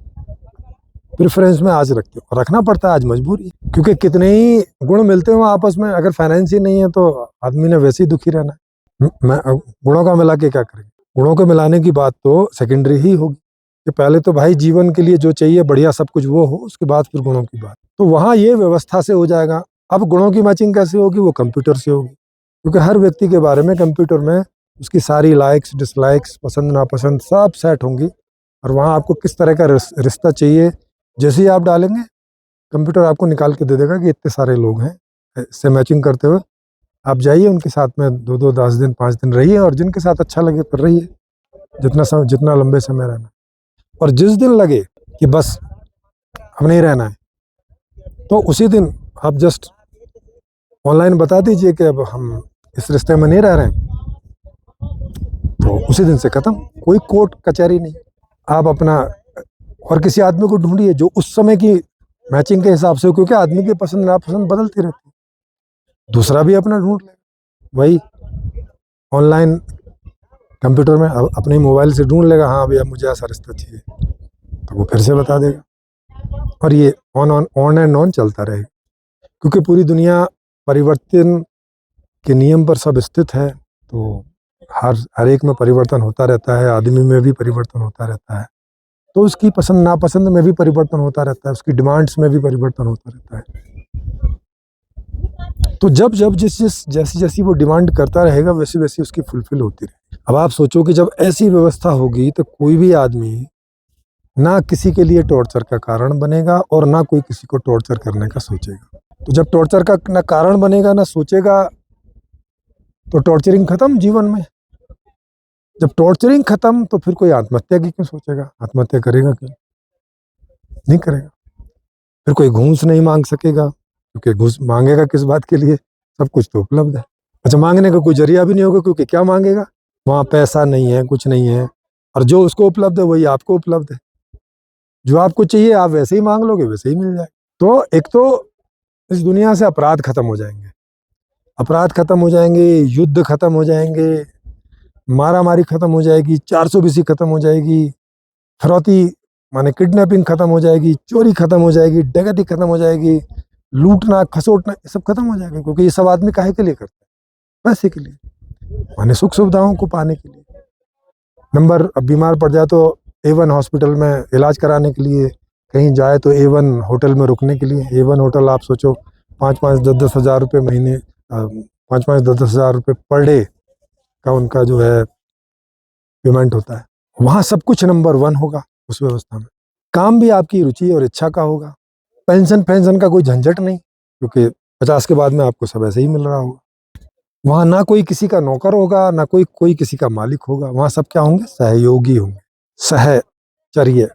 प्रेफरेंस में आज रखते हो, रखना पड़ता है आज मजबूरी, क्योंकि कितने ही गुण मिलते हैं आपस में, अगर फाइनेंस ही नहीं है तो आदमी ने वैसे ही दुखी रहना है। मैं गुणों का मिला के क्या करेंगे? गुणों को मिलाने की बात तो सेकेंडरी ही होगी, कि पहले तो भाई जीवन के लिए जो चाहिए बढ़िया सब कुछ वो हो, उसके बाद फिर गुणों की बात। तो वहाँ ये व्यवस्था से हो जाएगा। अब गुणों की मैचिंग कैसे होगी? वो कंप्यूटर से होगी, क्योंकि हर व्यक्ति के बारे में कंप्यूटर में उसकी सारी लाइक्स डिसलाइक्स, पसंद नापसंद सब सेट होंगी, और वहाँ आपको किस तरह का रिश्ता चाहिए, जैसे ही आप डालेंगे कंप्यूटर आपको निकाल के दे देगा कि इतने सारे लोग हैं, इससे मैचिंग करते हुए आप जाइए, उनके साथ में 2-2, 10 दिन, 5 दिन रहिए, और जिनके साथ अच्छा लगे फिर रहिए, जितना लंबे समय रहना। और जिस दिन लगे कि बस अब नहीं रहना है, तो उसी दिन आप जस्ट ऑनलाइन बता दीजिए कि अब हम इस रिश्ते में नहीं रह रहे हैं, तो उसी दिन से खत्म। कोई कोर्ट कचहरी नहीं, आप अपना और किसी आदमी को ढूंढिए जो उस समय की मैचिंग के हिसाब से हो, क्योंकि आदमी की पसंद नापसंद बदलती रहती है, दूसरा भी अपना ढूंढ लेगा, वही ऑनलाइन कंप्यूटर में अपने मोबाइल से ढूंढ लेगा, हाँ भैया मुझे ऐसा रिश्ता चाहिए, तो वो फिर से बता देगा, और ये ऑन एंड ऑन चलता रहेगा, क्योंकि पूरी दुनिया परिवर्तन के नियम पर सब स्थित है, तो हर एक में परिवर्तन होता रहता है, आदमी में भी परिवर्तन होता रहता है, तो उसकी पसंद नापसंद में भी परिवर्तन होता रहता है, उसकी डिमांड्स में भी परिवर्तन होता रहता है। तो जब जब जैसी जैसी वो डिमांड करता रहेगा वैसी वैसी उसकी फुलफिल होती रहेगी। अब आप सोचो कि जब ऐसी व्यवस्था होगी तो कोई भी आदमी ना किसी के लिए टॉर्चर का कारण बनेगा और ना कोई किसी को टॉर्चर करने का सोचेगा। तो जब टॉर्चर का ना कारण बनेगा ना सोचेगा, तो टॉर्चरिंग खत्म जीवन में। जब टॉर्चरिंग खत्म तो फिर कोई आत्महत्या की क्यों सोचेगा, आत्महत्या करेगा क्यों, नहीं करेगा। फिर कोई घूस नहीं मांग सकेगा, क्योंकि घूस मांगेगा किस बात के लिए, सब कुछ तो उपलब्ध है। अच्छा, मांगने का कोई जरिया भी नहीं होगा, क्योंकि क्या मांगेगा, वहाँ पैसा नहीं है, कुछ नहीं है, और जो उसको उपलब्ध है वही आपको उपलब्ध है। जो आपको चाहिए आप वैसे ही मांग लोगे, वैसे ही मिल जाए। तो एक तो इस दुनिया से अपराध खत्म हो जाएंगे, अपराध खत्म हो जाएंगे, युद्ध खत्म हो जाएंगे, मारामारी खत्म हो जाएगी, 420 खत्म हो जाएगी, फिरौती माने किडनैपिंग खत्म हो जाएगी, चोरी खत्म हो जाएगी, डकैती खत्म हो जाएगी, लूटना खसोटना ये सब खत्म हो जाएगा, क्योंकि ये सब आदमी काहे के लिए करते हैं, पैसे के लिए, माने सुख सुविधाओं को पाने के लिए। नंबर अब बीमार पड़ जाए तो A1 हॉस्पिटल में इलाज कराने के लिए, कहीं जाए तो A1 होटल में रुकने के लिए। A1 होटल आप सोचो 5-5, 10-10 हज़ार रुपये महीने, 5-5, 10-10 हज़ार रुपये पर डे का उनका जो है पेमेंट होता है। वहाँ सब कुछ नंबर 1 होगा उस व्यवस्था में। काम भी आपकी रुचि और इच्छा का होगा। पेंशन का कोई झंझट नहीं, क्योंकि 50 के बाद में आपको सब ऐसे ही मिल रहा होगा। वहाँ ना कोई किसी का नौकर होगा, ना कोई किसी का मालिक होगा। वहाँ सब क्या होंगे, सहयोगी होंगे, सहचर्य,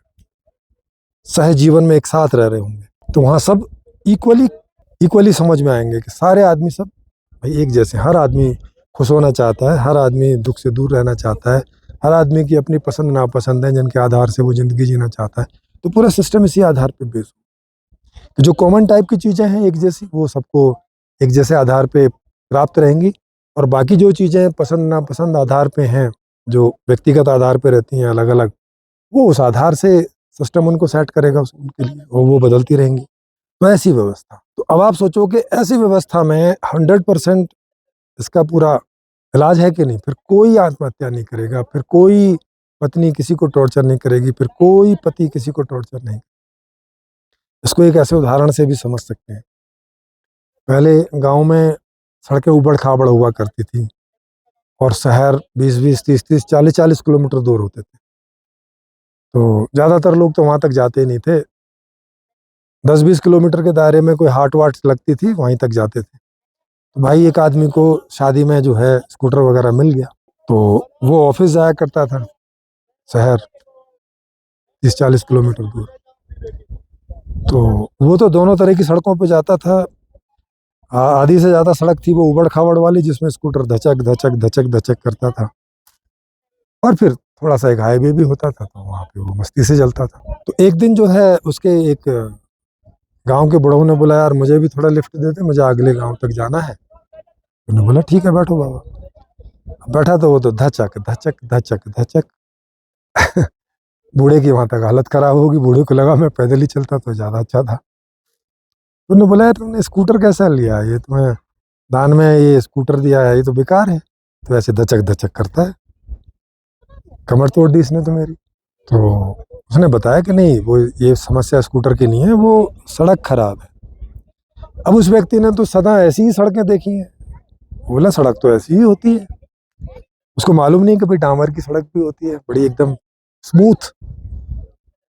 सहजीवन में एक साथ रह रहे होंगे। तो वहाँ सब इक्वली समझ में आएंगे कि सारे आदमी सब भाई एक जैसे, हर आदमी खुश होना चाहता है, हर आदमी दुख से दूर रहना चाहता है, हर आदमी की अपनी पसंद नापसंद है जिनके आधार से वो ज़िंदगी जीना चाहता है। तो पूरा सिस्टम इसी आधार पे बेस हो। जो कॉमन टाइप की चीज़ें हैं एक जैसी, वो सबको एक जैसे आधार पे प्राप्त रहेंगी, और बाकी जो चीज़ें पसंद नापसंद आधार पे हैं, जो व्यक्तिगत आधार पे रहती हैं अलग अलग, वो उस आधार से सिस्टम उनको सेट करेगा उनके लिए, और वो बदलती रहेंगी। तो ऐसी व्यवस्था, तो अब आप सोचो कि ऐसी व्यवस्था में 100% इसका पूरा इलाज है कि नहीं। फिर कोई आत्महत्या नहीं करेगा, फिर कोई पत्नी किसी को टॉर्चर नहीं करेगी, फिर कोई पति किसी को टॉर्चर नहीं। इसको एक ऐसे उदाहरण से भी समझ सकते हैं। पहले गांव में सड़कें उबड़ खाबड़ हुआ करती थी, और शहर 20-20, 30-30, 40-40 किलोमीटर दूर होते थे, तो ज़्यादातर लोग तो वहाँ तक जाते ही नहीं थे। 10-20 किलोमीटर के दायरे में कोई हाट वाट लगती थी, वहीं तक जाते थे। तो भाई एक आदमी को शादी में जो है स्कूटर वगैरह मिल गया, तो वो ऑफिस जाया करता था शहर 30-40 किलोमीटर दूर, तो वो तो दोनों तरह की सड़कों पे जाता था। आधी से ज़्यादा सड़क थी वो उबड़ खाबड़ वाली, जिसमें स्कूटर धचक धचक धचक धचक करता था, और फिर थोड़ा सा एक हाईवे भी होता था, तो वहाँ पे वो मस्ती से चलता था। तो एक दिन जो है उसके एक गांव के बड़ों ने बोला, यार मुझे भी थोड़ा लिफ्ट दे दे, मुझे अगले गांव तक जाना है। उन्होंने बोला ठीक है बैठो बाबा। बैठा तो वो तो धचक धचक धचक धचक बूढ़े की वहां तक हालत खराब होगी, बूढ़े को लगा मैं पैदल ही चलता तो ज्यादा अच्छा था। उन्होंने बोला, यार तुमने स्कूटर कैसा लिया, ये तुम्हें दान में ये स्कूटर दिया है, ये तो बेकार है। तो ऐसे धचक धचक करता है, कमर तोड़ दी इसने तो मेरी। तो उसने बताया कि नहीं, वो ये समस्या स्कूटर की नहीं है, वो सड़क खराब है। अब उस व्यक्ति ने तो सदा ऐसी ही सड़कें देखी हैं, बोला सड़क तो ऐसी ही होती है। उसको मालूम नहीं कि भाई डामर की सड़क भी होती है, बड़ी एकदम स्मूथ,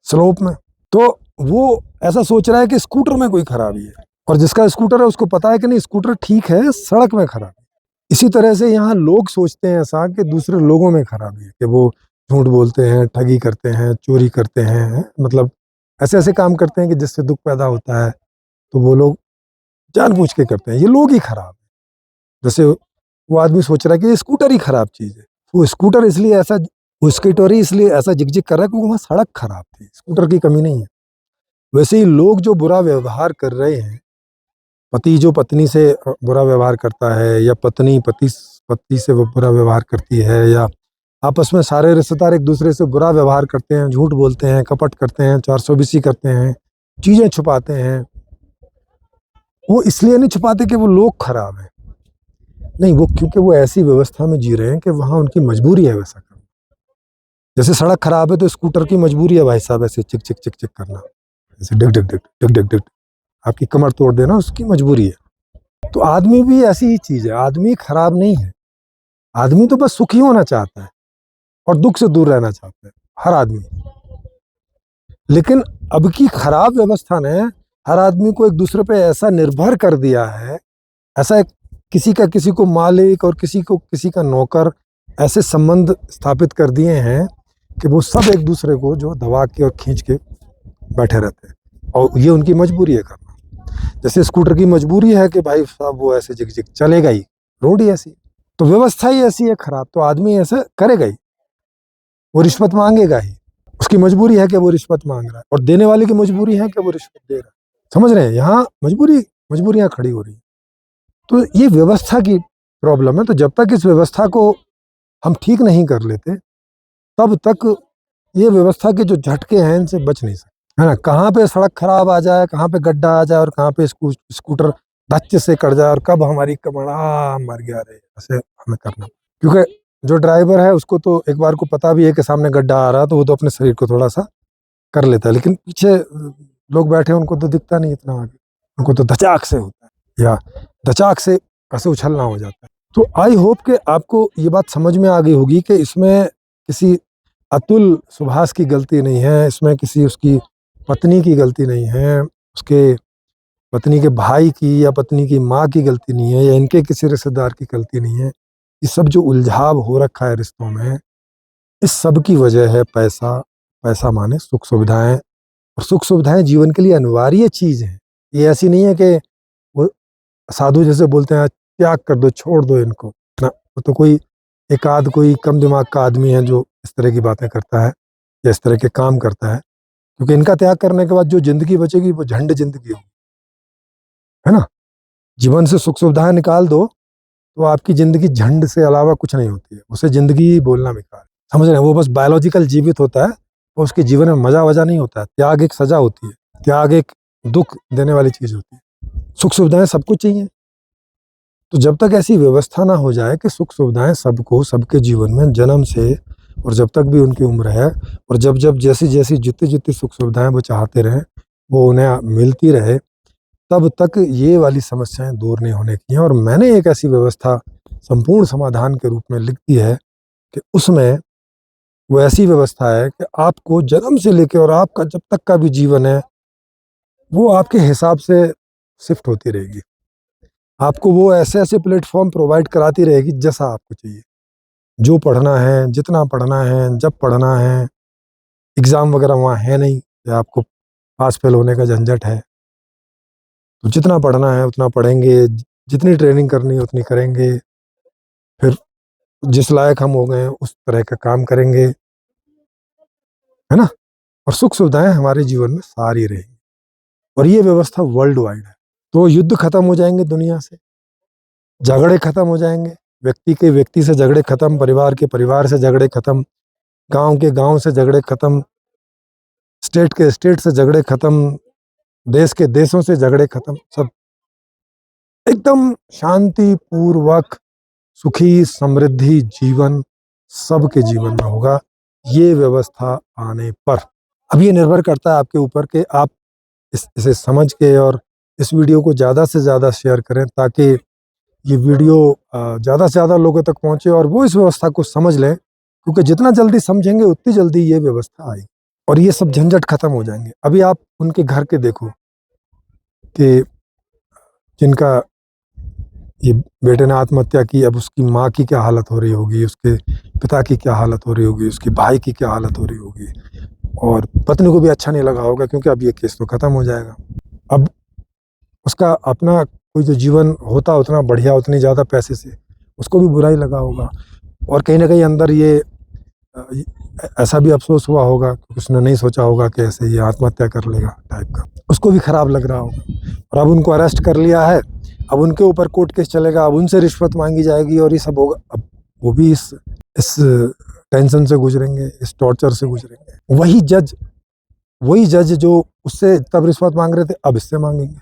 स्लोप में। तो वो ऐसा सोच रहा है कि स्कूटर में कोई खराबी है, और जिसका स्कूटर है उसको पता है कि नहीं, स्कूटर ठीक है, सड़क में खराबी है। इसी तरह से यहाँ लोग सोचते हैं ऐसा कि दूसरे लोगों में खराबी है, कि वो झूठ बोलते हैं, ठगी करते हैं, चोरी करते हैं, मतलब ऐसे ऐसे काम करते हैं कि जिससे दुख पैदा होता है, तो वो लोग जानबूझ के करते हैं। ये लोग ही खराब है। जैसे वो आदमी सोच रहा है कि ये स्कूटर ही खराब चीज है, वो स्कूटर इसलिए ऐसा, वो स्कूटर ही इसलिए ऐसा जिग कर रहा है क्योंकि वहां सड़क खराब थी, स्कूटर की कमी नहीं है। वैसे ही लोग जो बुरा व्यवहार कर रहे हैं, पति जो पत्नी से बुरा व्यवहार करता है, या पत्नी पति से वो बुरा व्यवहार करती है, या आपस में सारे रिश्तेदार एक दूसरे से बुरा व्यवहार करते हैं, झूठ बोलते हैं, कपट करते हैं, 420 करते हैं, चीजें छुपाते हैं, वो इसलिए नहीं छुपाते कि वो लोग खराब हैं, नहीं, वो क्योंकि वो ऐसी व्यवस्था में जी रहे हैं कि वहां उनकी मजबूरी है वैसा करना। जैसे सड़क खराब है तो स्कूटर की मजबूरी है भाई साहब ऐसे चिक चिक चिक चिक करना, ऐसे डिग डिग डिग डिग डिग डिग, आपकी कमर तोड़ देना, उसकी मजबूरी है। तो आदमी भी ऐसी ही चीज है, आदमी खराब नहीं है, आदमी तो बस सुखी होना चाहता है और दुख से दूर रहना चाहता है, हर आदमी। लेकिन अब की खराब व्यवस्था ने हर आदमी को एक दूसरे पे ऐसा निर्भर कर दिया है, ऐसा किसी का किसी को मालिक और किसी को किसी का नौकर, ऐसे संबंध स्थापित कर दिए हैं कि वो सब एक दूसरे को जो दबा के और खींच के बैठे रहते हैं, और ये उनकी मजबूरी है करना। जैसे स्कूटर की मजबूरी है कि भाई साहब वो ऐसे जिग जिग चलेगा ही, रोड ही ऐसी, तो व्यवस्था ही ऐसी है खराब, तो आदमी ऐसा करेगा ही, वो रिश्वत मांगेगा ही, उसकी मजबूरी है कि वो रिश्वत मांग रहा है, और देने वाले की मजबूरी है कि वो रिश्वत दे रहा है। समझ रहे हैं, यहाँ मजबूरियां खड़ी हो रही है। तो ये व्यवस्था की प्रॉब्लम है। तो जब तक इस व्यवस्था को हम ठीक नहीं कर लेते, तब तक ये व्यवस्था के जो झटके हैं इनसे बच नहीं सकते, है ना। कहाँ पे सड़क खराब आ जाए, कहाँ पे गड्ढा आ जाए, और कहाँ पे स्कूटर धच्चे से कट जाए, और कब हमारी कमर मर गया रे, ऐसे हमें करना। क्योंकि जो ड्राइवर है उसको तो एक बार को पता भी है कि सामने गड्ढा आ रहा है, तो वो तो अपने शरीर को थोड़ा सा कर लेता है, लेकिन पीछे लोग बैठे हैं उनको तो दिखता नहीं इतना आगे, उनको तो धचाक से होता है, या धचाक से ऐसे उछलना हो जाता है। तो आई होप कि आपको ये बात समझ में आ गई होगी कि इसमें किसी अतुल सुभाष की गलती नहीं है, इसमें किसी उसकी पत्नी की गलती नहीं है, उसके पत्नी के भाई की या पत्नी की माँ की गलती नहीं है, या इनके किसी रिश्तेदार की गलती नहीं है। ये सब जो उलझाव हो रखा है रिश्तों में, इस सब की वजह है पैसा। पैसा माने सुख सुविधाएं, और सुख सुविधाएं जीवन के लिए अनिवार्य चीज है। ये ऐसी नहीं है कि वो साधु जैसे बोलते हैं त्याग कर दो, छोड़ दो इनको ना, वो तो कोई एक आध कोई कम दिमाग का आदमी है जो इस तरह की बातें करता है या इस तरह के काम करता है, क्योंकि इनका त्याग करने के बाद जो जिंदगी बचेगी वो झंड जिंदगी होगी, है ना। जीवन से सुख सुविधाएं निकाल दो तो आपकी जिंदगी झंड से अलावा कुछ नहीं होती है, उसे जिंदगी बोलना बेकार है। समझ रहे हैं, वो बस बायोलॉजिकल जीवित होता है, और उसके जीवन में मजा वजा नहीं होता है। त्याग एक सजा होती है, त्याग एक दुख देने वाली चीज होती है। सुख सुविधाएं सबको चाहिए, तो जब तक ऐसी व्यवस्था ना हो जाए कि सुख सुविधाएं सबको सबके जीवन में जन्म से, और जब तक भी उनकी उम्र है, और जब जब जैसी जैसी जितनी जितनी सुख सुविधाएं वो चाहते रहें वो उन्हें मिलती रहे, तब तक ये वाली समस्याएं दूर नहीं होने की हैं। और मैंने एक ऐसी व्यवस्था संपूर्ण समाधान के रूप में लिख दी है कि उसमें वो ऐसी व्यवस्था है कि आपको जन्म से लेकर और आपका जब तक का भी जीवन है वो आपके हिसाब से शिफ्ट होती रहेगी। आपको वो ऐसे ऐसे प्लेटफॉर्म प्रोवाइड कराती रहेगी जैसा आपको चाहिए, जो पढ़ना है, जितना पढ़ना है, जब पढ़ना है। एग्ज़ाम वगैरह वहाँ है नहीं कि आपको पास फेल होने का झंझट है, तो जितना पढ़ना है उतना पढ़ेंगे, जितनी ट्रेनिंग करनी है उतनी करेंगे, फिर जिस लायक हम हो गए हैं उस तरह का काम करेंगे, है ना। और सुख सुविधाएं हमारे जीवन में सारी रहेंगी, और ये व्यवस्था वर्ल्ड वाइड है। तो युद्ध खत्म हो जाएंगे दुनिया से, झगड़े खत्म हो जाएंगे, व्यक्ति के व्यक्ति से झगड़े खत्म, परिवार के परिवार से झगड़े खत्म, गांव के गांव से झगड़े खत्म, स्टेट के स्टेट से झगड़े खत्म, देश के देशों से झगड़े खत्म, सब एकदम शांति पूर्वक सुखी समृद्धि जीवन सबके जीवन में होगा, ये व्यवस्था आने पर। अब ये निर्भर करता है आपके ऊपर कि आप इसे समझ के और इस वीडियो को ज़्यादा से ज़्यादा शेयर करें, ताकि ये वीडियो ज़्यादा से ज़्यादा लोगों तक पहुँचे और वो इस व्यवस्था को समझ लें, क्योंकि जितना जल्दी समझेंगे उतनी जल्दी ये व्यवस्था आएगी। और ये सब झंझट खत्म हो जाएंगे। अभी आप उनके घर के देखो कि जिनका ये बेटे ने आत्महत्या की, अब उसकी माँ की क्या हालत हो रही होगी, उसके पिता की क्या हालत हो रही होगी, उसके भाई की क्या हालत हो रही होगी, और पत्नी को भी अच्छा नहीं लगा होगा क्योंकि अब ये केस तो खत्म हो जाएगा। अब उसका अपना कोई जो जीवन होता उतना बढ़िया, उतनी ज़्यादा पैसे से, उसको भी बुरा ही लगा होगा, और कहीं ना कहीं अंदर ये ऐसा भी अफसोस हुआ होगा कि उसने नहीं सोचा होगा कि ऐसे ये आत्महत्या कर लेगा टाइप का, उसको भी खराब लग रहा होगा। और अब उनको अरेस्ट कर लिया है, अब उनके ऊपर कोर्ट केस चलेगा, अब उनसे रिश्वत मांगी जाएगी और ये सब होगा। अब वो भी इस टेंशन से गुजरेंगे, इस टॉर्चर से गुजरेंगे। वही जज जो उससे तब रिश्वत मांग रहे थे अब इससे मांगेंगे,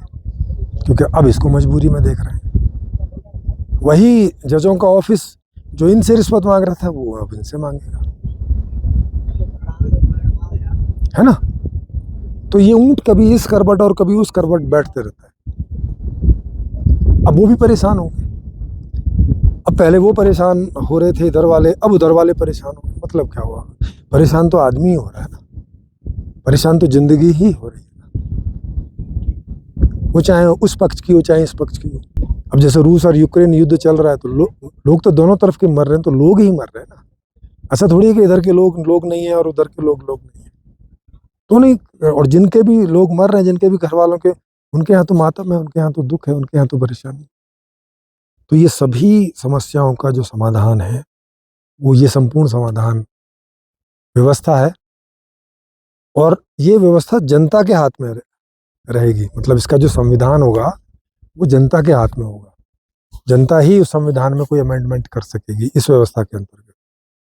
क्योंकि अब इसको मजबूरी में देख रहे हैं। वही जजों का ऑफिस जो इनसे रिश्वत मांग रहा था वो अब इनसे मांगेगा, है ना। तो ये ऊंट कभी इस करवट और कभी उस करवट बैठते रहता है। अब वो भी परेशान होंगे। अब पहले वो परेशान हो रहे थे इधर वाले, अब उधर वाले परेशान हो। मतलब क्या हुआ? परेशान तो आदमी ही हो रहा है ना, परेशान तो जिंदगी ही हो रही है, वो चाहे उस पक्ष की हो चाहे इस पक्ष की हो। अब जैसे रूस और यूक्रेन युद्ध चल रहा है तो लोग तो दोनों तरफ के मर रहे हैं, तो लोग ही मर रहे हैं ना। ऐसा थोड़ी है कि इधर के लोग नहीं है और उधर के लोग नहीं है, तो नहीं। और जिनके भी लोग मर रहे हैं, जिनके भी घर वालों के, उनके यहाँ तो मातम है, उनके यहाँ तो दुख है, उनके यहाँ तो परेशानी। तो ये सभी समस्याओं का जो समाधान है वो ये संपूर्ण समाधान व्यवस्था है, और ये व्यवस्था जनता के हाथ में रहेगी। मतलब इसका जो संविधान होगा वो जनता के हाथ में होगा। जनता ही उस संविधान में कोई अमेंडमेंट कर सकेगी इस व्यवस्था के अंतर्गत।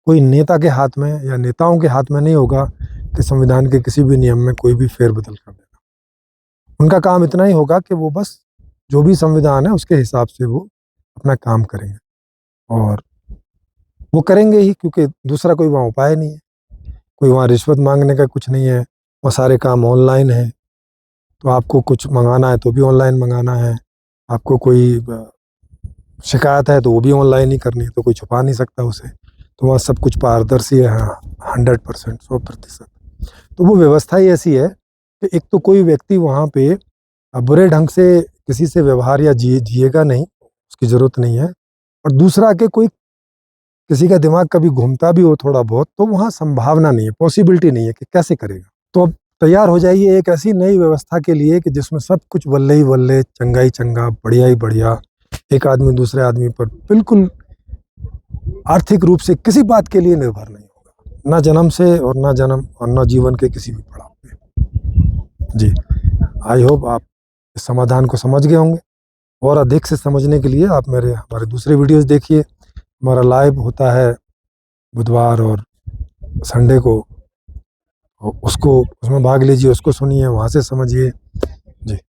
कोई नेता के हाथ में या नेताओं के हाथ में नहीं होगा कि संविधान के किसी भी नियम में कोई भी फेरबदल कर देना। उनका काम इतना ही होगा कि वो बस जो भी संविधान है उसके हिसाब से वो अपना काम करेंगे, और वो करेंगे ही, क्योंकि दूसरा कोई वहाँ उपाय नहीं है। कोई वहाँ रिश्वत मांगने का कुछ नहीं है, वो सारे काम ऑनलाइन है। तो आपको कुछ मंगाना है तो भी ऑनलाइन मंगाना है, आपको कोई शिकायत है तो वो भी ऑनलाइन ही करनी है, तो कोई छुपा नहीं सकता उसे। तो वहाँ सब कुछ पारदर्शी है, हाँ 100%, 100%। तो वो व्यवस्था ही ऐसी है कि एक तो कोई व्यक्ति वहाँ पे बुरे ढंग से किसी से व्यवहार या जिएगा नहीं, उसकी ज़रूरत नहीं है। और दूसरा कि कोई किसी का दिमाग कभी घूमता भी हो थोड़ा बहुत, तो वहाँ संभावना नहीं है, पॉसिबिलिटी नहीं है कि कैसे करेगा। तो अब तैयार हो जाइए एक ऐसी नई व्यवस्था के लिए कि जिसमें सब कुछ वल्ले ही वल्ले, चंगा ही चंगा, बढ़िया ही बढ़िया, एक आदमी दूसरे आदमी पर बिल्कुल आर्थिक रूप से किसी बात के लिए निर्भर नहीं होगा, ना जन्म से और ना जन्म और ना जीवन के किसी भी पड़ाव पे। जी, आई होप आप इस समाधान को समझ गए होंगे, और अधिक से समझने के लिए आप हमारे दूसरे वीडियोस देखिए। हमारा लाइव होता है बुधवार और संडे को, उसमें भाग लीजिए, उसको सुनिए, वहाँ से समझिए। जी।